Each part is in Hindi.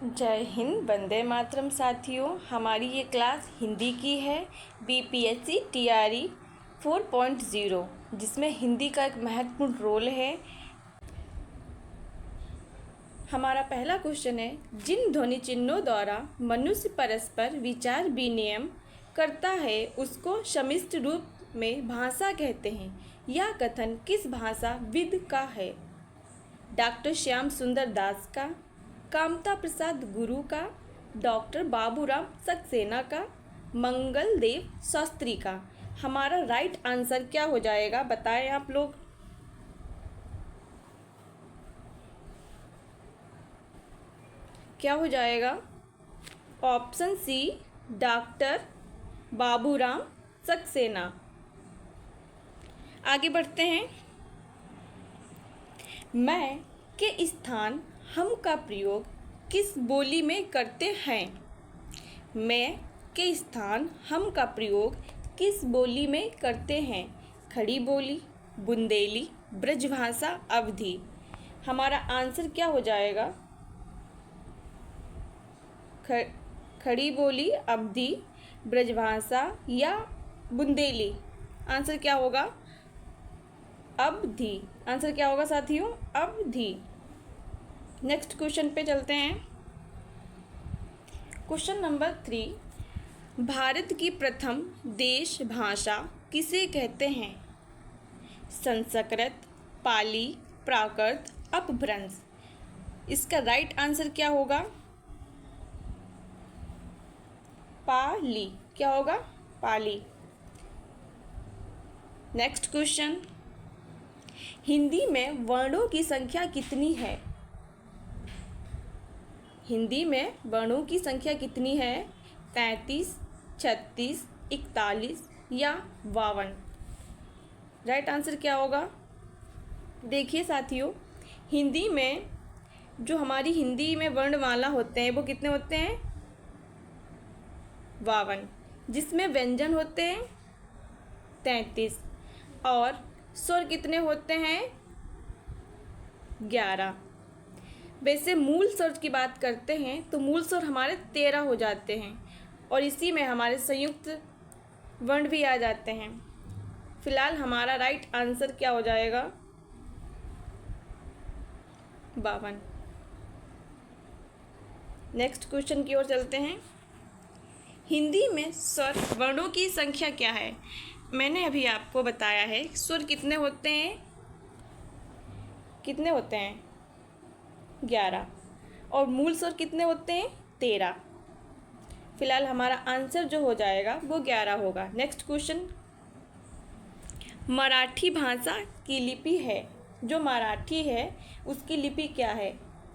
जय हिंद, वंदे मातरम। साथियों, हमारी ये क्लास हिंदी की है, बीपीएससी टीआरई 4.0, जिसमें हिंदी का एक महत्वपूर्ण रोल है। हमारा पहला क्वेश्चन है, जिन ध्वनि चिन्हों द्वारा मनुष्य परस्पर विचार विनिमय करता है उसको सम्मिश्र रूप में भाषा कहते हैं। यह कथन किस भाषाविद का है? डॉक्टर श्याम सुंदर दास का, कामता प्रसाद गुरु का, डॉक्टर बाबूराम सक्सेना का, मंगल देव शास्त्री का। हमारा राइट आंसर क्या हो जाएगा, बताएं आप लोग। क्या हो जाएगा? Option C, doctor Baburam Saxena. आगे बढ़ते हैं। मैं के स्थान हम का प्रयोग किस बोली में करते हैं? मैं के स्थान हम का प्रयोग किस बोली में करते हैं? खड़ी बोली, बुंदेली, ब्रजभाषा, अवधी। हमारा आंसर क्या हो जाएगा? खड़ी बोली, अवधी, ब्रजभाषा या बुंदेली। आंसर क्या होगा? अवधी। आंसर क्या होगा साथियों? अवधी। नेक्स्ट क्वेश्चन पे चलते हैं। क्वेश्चन नंबर 3, भारत की प्रथम देश भाषा किसे कहते हैं? संस्कृत, पाली, प्राकृत, अपभ्रंश। इसका राइट आंसर क्या होगा? पाली। क्या होगा? पाली। नेक्स्ट क्वेश्चन, हिंदी में वर्णों की संख्या कितनी है? हिंदी में वर्णों की संख्या कितनी है? 33, 36, 41 या 52। राइट आंसर क्या होगा? देखिए साथियों, हिंदी में जो हमारी हिंदी में वर्णमाला होते हैं वो कितने होते हैं? 52, जिसमें व्यंजन होते हैं 33 और स्वर कितने होते हैं? 11। वैसे मूल स्वर की बात करते हैं तो मूल स्वर हमारे 13 हो जाते हैं और इसी में हमारे संयुक्त वर्ण भी आ जाते हैं। फिलहाल हमारा राइट आंसर क्या हो जाएगा? 52। नेक्स्ट क्वेश्चन की ओर चलते हैं। हिंदी में स्वर वर्णों की संख्या क्या है? मैंने अभी आपको बताया है स्वर कितने होते हैं? कितने होते हैं? 11। और मूल स्वर कितने होते हैं? 13। फिलहाल हमारा आंसर जो हो जाएगा वो 11 होगा। नेक्स्ट क्वेश्चन, मराठी भाषा की लिपि है, जो मराठी है उसकी लिपि क्या है?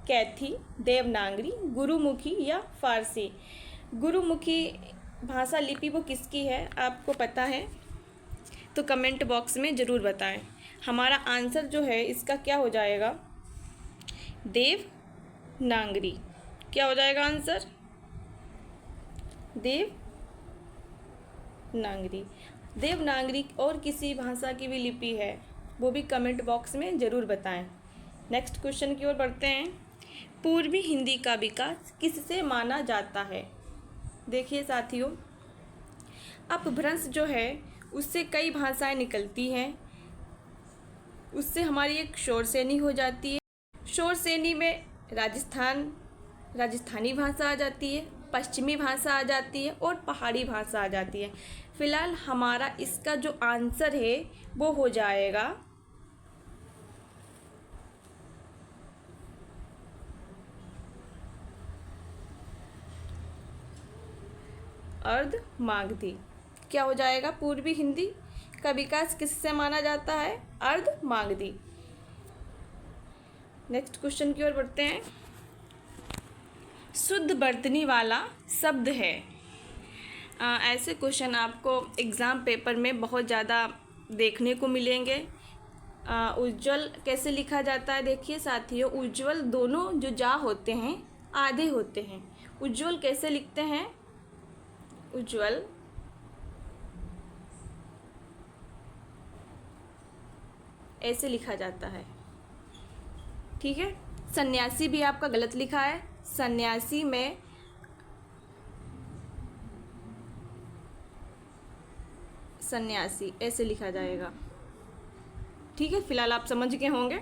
कैथी, देवनागरी, गुरुमुखी या फारसी। गुरुमुखी भाषा लिपि वो किसकी है? आपको पता है तो कमेंट बॉक्स में ज़रूर बताएं। हमारा आंसर जो है इसका क्या हो जाएगा? देवनागरी। क्या हो जाएगा आंसर? देवनागरी। देवनागरी और किसी भाषा की भी लिपि है वो भी कमेंट बॉक्स में ज़रूर बताएं। नेक्स्ट क्वेश्चन की ओर बढ़ते हैं। पूर्वी हिंदी का विकास किससे माना जाता है? देखिए साथियों, अपभ्रंश जो है उससे कई भाषाएं निकलती हैं। उससे हमारी एक शोर श्रेणी हो जाती है। शोर श्रेणी में राजस्थानी भाषा आ जाती है, पश्चिमी भाषा आ जाती है और पहाड़ी भाषा आ जाती है। फिलहाल हमारा इसका जो आंसर है वो हो जाएगा अर्धमागधी। क्या हो जाएगा? पूर्वी हिंदी का विकास किससे माना जाता है? अर्धमागधी। नेक्स्ट क्वेश्चन की ओर बढ़ते हैं। शुद्ध वर्तनी वाला शब्द है। ऐसे क्वेश्चन आपको एग्ज़ाम पेपर में बहुत ज़्यादा देखने को मिलेंगे। उज्ज्वल कैसे लिखा जाता है? देखिए साथियों, उज्ज्वल दोनों जो जा होते हैं आधे होते हैं। उज्ज्वल कैसे लिखते हैं? उज्ज्वल ऐसे लिखा जाता है। ठीक है। सन्यासी भी आपका गलत लिखा है, सन्यासी में सन्यासी ऐसे लिखा जाएगा। ठीक है, फिलहाल आप समझ गए होंगे,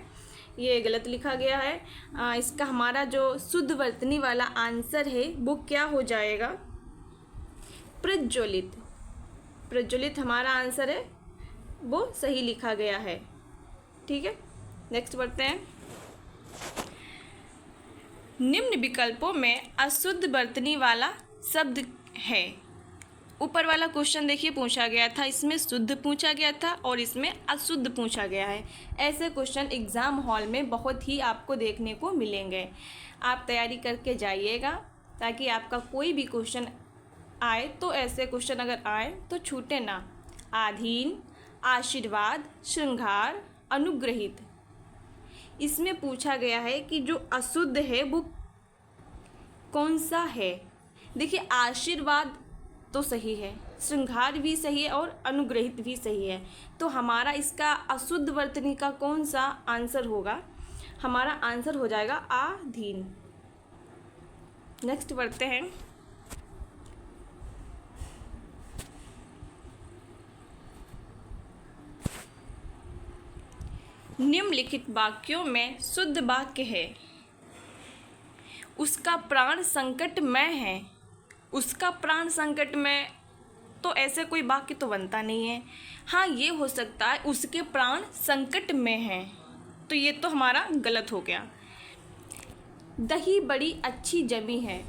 ये गलत लिखा गया है। इसका हमारा जो शुद्ध वर्तनी वाला आंसर है वो क्या हो जाएगा? प्रज्वलित। प्रज्वलित हमारा आंसर है, वो सही लिखा गया है। ठीक है, नेक्स्ट बढ़ते हैं। निम्न विकल्पों में अशुद्ध वर्तनी वाला शब्द है। ऊपर वाला क्वेश्चन देखिए पूछा गया था, इसमें शुद्ध पूछा गया था और इसमें अशुद्ध पूछा गया है। ऐसे क्वेश्चन एग्ज़ाम हॉल में बहुत ही आपको देखने को मिलेंगे। आप तैयारी करके जाइएगा ताकि आपका कोई भी क्वेश्चन आए तो ऐसे क्वेश्चन अगर आए तो छूटे ना। आधीन, आशीर्वाद, श्रृंगार, अनुग्रहित, इसमें पूछा गया है कि जो अशुद्ध है वो कौन सा है। देखिए, आशीर्वाद तो सही है, श्रृंगार भी सही है और अनुग्रहित भी सही है। तो हमारा इसका अशुद्ध वर्तनी का कौन सा आंसर होगा? हमारा आंसर हो जाएगा आधीन। नेक्स्ट बढ़ते हैं। निम्नलिखित वाक्यों में शुद्ध वाक्य है। उसका प्राण संकट में है। उसका प्राण संकट में, तो ऐसे कोई वाक्य तो बनता नहीं है। हाँ, ये हो सकता है उसके प्राण संकट में हैं, तो ये तो हमारा गलत हो गया। दही बड़ी अच्छी जमी है।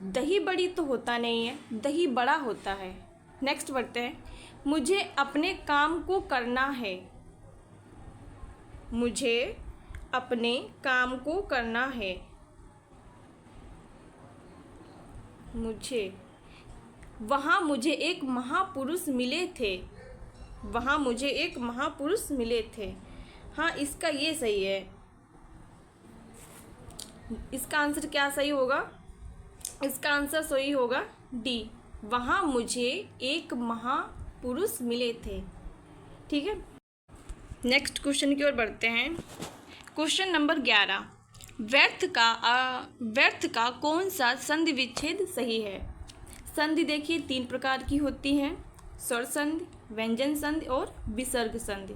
दही बड़ी तो होता नहीं है, दही बड़ा होता है। नेक्स्ट बढ़ते हैं। मुझे अपने काम को करना है। मुझे अपने काम को करना है। वहाँ मुझे एक महापुरुष मिले थे। वहाँ मुझे एक महापुरुष मिले थे। हाँ, इसका ये सही है। इसका आंसर क्या सही होगा? इसका आंसर सही होगा डी, वहाँ मुझे एक महापुरुष मिले थे। ठीक है, नेक्स्ट क्वेश्चन की ओर बढ़ते हैं। Question number 11। व्यर्थ का कौन सा संधि विच्छेद सही है? संधि देखिए 3 प्रकार की होती हैं, स्वर संधि, व्यंजन संधि और विसर्ग संधि।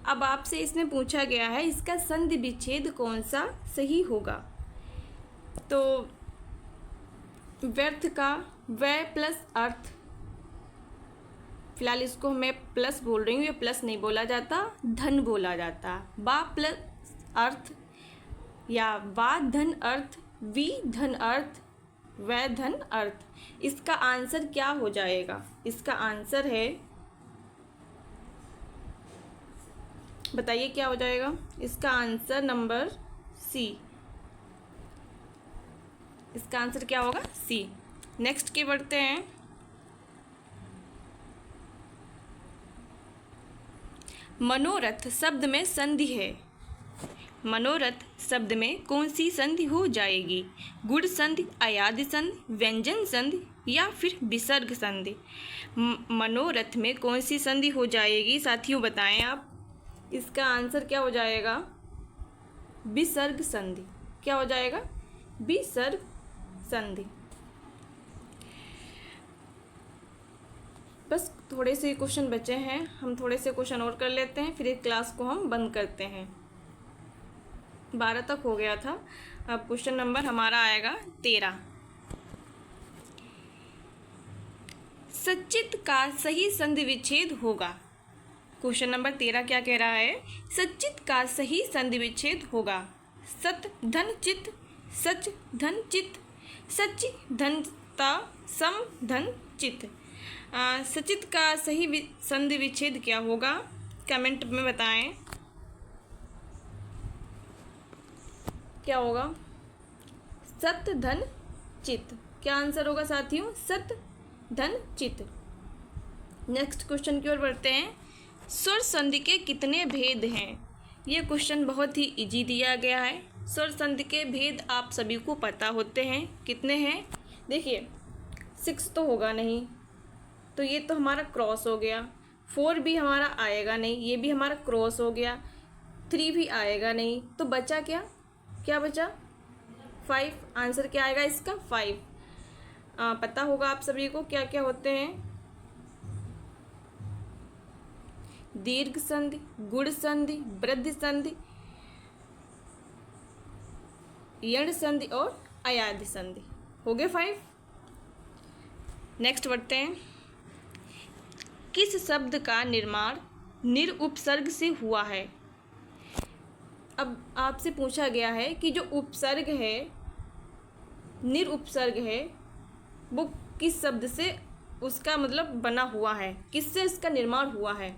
अब आपसे इसमें पूछा गया है इसका संधि विच्छेद कौन सा सही होगा। तो व्यर्थ का वै प्लस अर्थ, फिलहाल इसको मैं प्लस बोल रही हूँ, ये प्लस नहीं बोला जाता, धन बोला जाता। बा प्लस अर्थ या वा धन अर्थ, वी धन अर्थ, वै धन अर्थ। इसका आंसर क्या हो जाएगा? इसका आंसर है, बताइए क्या हो जाएगा? इसका आंसर नंबर सी। इसका आंसर क्या होगा? सी। नेक्स्ट के बढ़ते हैं। मनोरथ शब्द में संधि है। मनोरथ शब्द में कौन सी संधि हो जाएगी? गुण संधि, अयादि संधि, व्यंजन संधि या फिर विसर्ग संधि? मनोरथ में कौन सी संधि हो जाएगी साथियों, बताएं आप। इसका आंसर क्या हो जाएगा? विसर्ग संधि। क्या हो जाएगा? विसर्ग संधि। बस थोड़े से क्वेश्चन बचे हैं, हम थोड़े से क्वेश्चन और कर लेते हैं, फिर इस क्लास को हम बंद करते हैं। 12 तक हो गया था। अब क्वेश्चन नंबर हमारा आएगा 13। सच्चित का सही संधि विच्छेद होगा। क्वेश्चन नंबर 13 क्या कह रहा है? सच्चित का सही संधि विच्छेद होगा। सत धन चित, सच धन चित, सच धनता, सम धन चित। सचित का सही संधि विच्छेद क्या होगा? कमेंट में बताएं क्या होगा? सत धन चित। क्या आंसर होगा साथियों? सत धन चित। नेक्स्ट क्वेश्चन की ओर बढ़ते हैं। स्वर संधि के कितने भेद हैं? ये क्वेश्चन बहुत ही इजी दिया गया है। स्वर संधि के भेद आप सभी को पता होते हैं, कितने हैं? देखिए 6 तो होगा नहीं, तो ये तो हमारा क्रॉस हो गया। 4 भी हमारा आएगा नहीं, ये भी हमारा क्रॉस हो गया। 3 भी आएगा नहीं, तो बचा क्या? क्या बचा? 5। आंसर क्या आएगा इसका? 5। पता होगा आप सभी को क्या क्या होते हैं। दीर्घ संधि, गुण संधि, वृद्धि संधि, यण संधि और अयाध्य संधि। हो गए 5। नेक्स्ट बढ़ते हैं। किस शब्द का निर्माण निरुपसर्ग से हुआ है? अब आपसे पूछा गया है कि जो उपसर्ग है, निरुपसर्ग है, वो किस शब्द से उसका मतलब बना हुआ है, किससे इसका निर्माण हुआ है।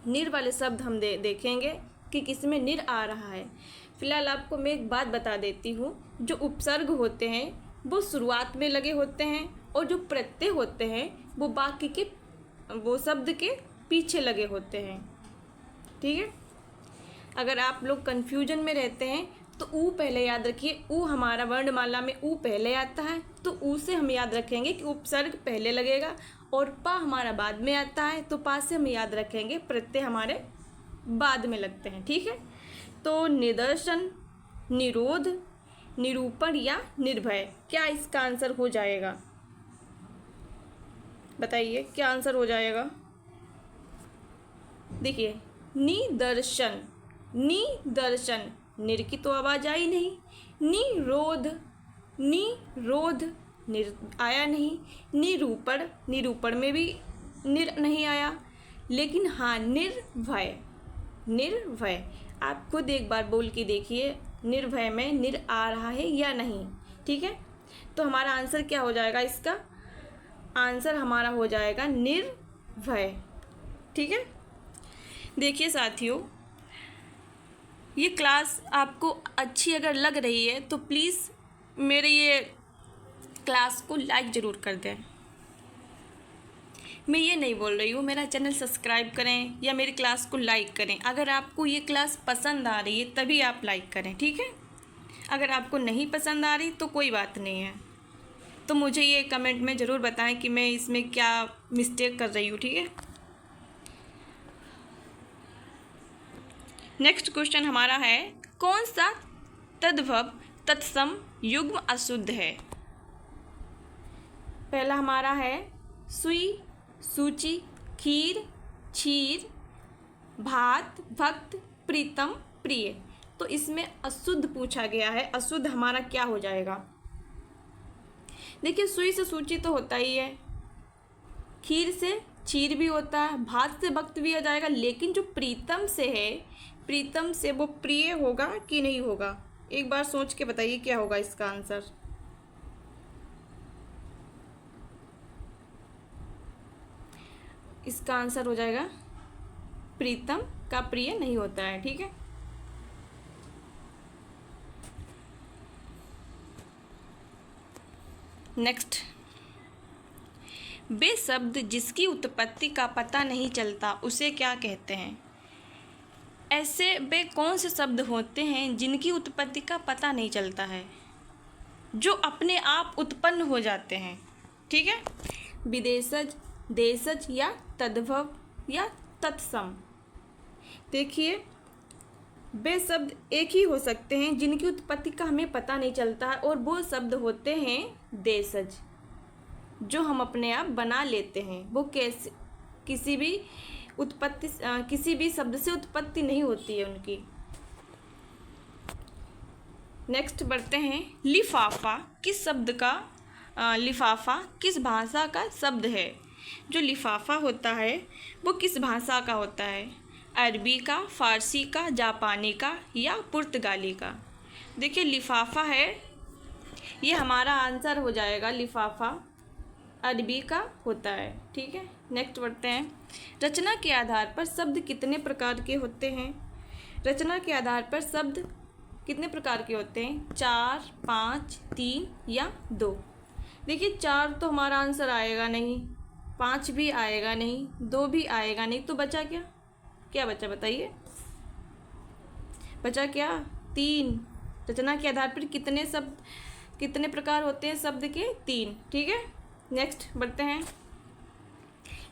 निर वाले शब्द हम देखेंगे कि किसमें निर आ रहा है। फिलहाल आपको मैं एक बात बता देती हूँ, जो उपसर्ग होते हैं वो शुरुआत में लगे होते हैं और जो प्रत्यय होते हैं वो बाकी के वो शब्द के पीछे लगे होते हैं। ठीक है, अगर आप लोग कन्फ्यूजन में रहते हैं तो ऊ पहले याद रखिए। ऊ हमारा वर्णमाला में ऊ पहले आता है, तो ऊ से हम याद रखेंगे कि उपसर्ग पहले लगेगा, और पा हमारा बाद में आता है, तो पा से हम याद रखेंगे प्रत्यय हमारे बाद में लगते हैं। ठीक है, तो निदर्शन, निरोध, निरूपण या निर्भय, क्या इसका आंसर हो जाएगा? बताइए क्या आंसर हो जाएगा। देखिए, निदर्शन, निदर्शन, निर की तो आवाज आई नहीं। निरोध, निरोध, निर आया नहीं। निरूपण, निरूपण में भी निर नहीं आया। लेकिन हाँ, निर्भय, निर्भय, आप खुद एक बार बोल के देखिए निर्भय में निर आ रहा है या नहीं। ठीक है, तो हमारा आंसर क्या हो जाएगा? इसका आंसर हमारा हो जाएगा निर्भय। ठीक है, देखिए साथियों, ये क्लास आपको अच्छी अगर लग रही है तो प्लीज़ मेरे ये क्लास को लाइक ज़रूर कर दें। मैं ये नहीं बोल रही हूँ मेरा चैनल सब्सक्राइब करें या मेरी क्लास को लाइक करें। अगर आपको ये क्लास पसंद आ रही है तभी आप लाइक करें। ठीक है, अगर आपको नहीं पसंद आ रही तो कोई बात नहीं है, तो मुझे ये कमेंट में ज़रूर बताएं कि मैं इसमें क्या मिस्टेक कर रही हूँ। ठीक है, नेक्स्ट क्वेश्चन हमारा है, कौन सा तद्भव तत्सम युग्म अशुद्ध है? पहला हमारा है सुई, सूची, खीर, क्षीर, भात, भक्त, प्रीतम, प्रिय। तो इसमें अशुद्ध पूछा गया है, अशुद्ध हमारा क्या हो जाएगा? देखिए, सुई से सूची तो होता ही है, खीर से क्षीर भी होता है, भात से भक्त भी आ जाएगा, लेकिन जो प्रीतम से है, प्रीतम से वो प्रिय होगा कि नहीं होगा? एक बार सोच के बताइए क्या होगा इसका आंसर। इसका आंसर हो जाएगा प्रीतम का प्रिय नहीं होता है। ठीक है, नेक्स्ट, वे शब्द जिसकी उत्पत्ति का पता नहीं चलता उसे क्या कहते हैं? ऐसे वे कौन से शब्द होते हैं जिनकी उत्पत्ति का पता नहीं चलता है, जो अपने आप उत्पन्न हो जाते हैं? ठीक है, विदेशज, देशज या तद्भव या तत्सम। देखिए, वे शब्द एक ही हो सकते हैं जिनकी उत्पत्ति का हमें पता नहीं चलता है, और वो शब्द होते हैं देशज, जो हम अपने आप बना लेते हैं। वो कैसे, किसी भी उत्पत्ति, किसी भी शब्द से उत्पत्ति नहीं होती है उनकी। नेक्स्ट बढ़ते हैं, लिफाफा किस शब्द का, लिफाफा किस भाषा का शब्द है? जो लिफाफा होता है वो किस भाषा का होता है? अरबी का, फारसी का, जापानी का या पुर्तगाली का? देखिए, लिफाफा है, ये हमारा आंसर हो जाएगा। लिफाफा अरबी का होता है। ठीक है, नेक्स्ट बढ़ते हैं, रचना के आधार पर शब्द कितने प्रकार के होते हैं? रचना के आधार पर शब्द कितने प्रकार के होते हैं? 4, 5, 3 या 2? देखिए, 4 तो हमारा आंसर आएगा नहीं, 5 भी आएगा नहीं, 2 भी आएगा नहीं, तो बचा क्या? क्या बचा बताइए, बचा क्या? 3। रचना के आधार पर कितने शब्द, कितने प्रकार होते हैं शब्द के? 3। ठीक है, नेक्स्ट बढ़ते हैं,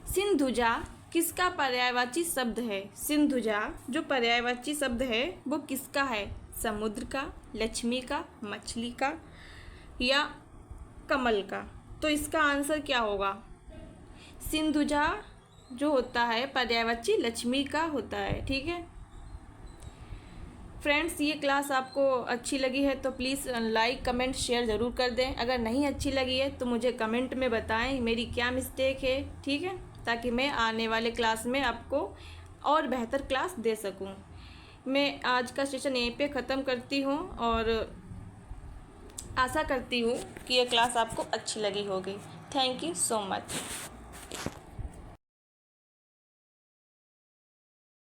सिंधुजा किसका पर्यायवाची शब्द है? सिंधुजा जो पर्यायवाची शब्द है वो किसका है? समुद्र का, लक्ष्मी का, मछली का या कमल का? तो इसका आंसर क्या होगा? सिंधुजा जो होता है पर्यायवाची लक्ष्मी का होता है। ठीक है फ्रेंड्स, ये क्लास आपको अच्छी लगी है तो प्लीज़ लाइक कमेंट शेयर ज़रूर कर दें। अगर नहीं अच्छी लगी है तो मुझे कमेंट में बताएं मेरी क्या मिस्टेक है। ठीक है, ताकि मैं आने वाले क्लास में आपको और बेहतर क्लास दे सकूं। मैं आज का सेशन यहीं पे ख़त्म करती हूं और आशा करती हूँ कि यह क्लास आपको अच्छी लगी होगी। Thank you so much.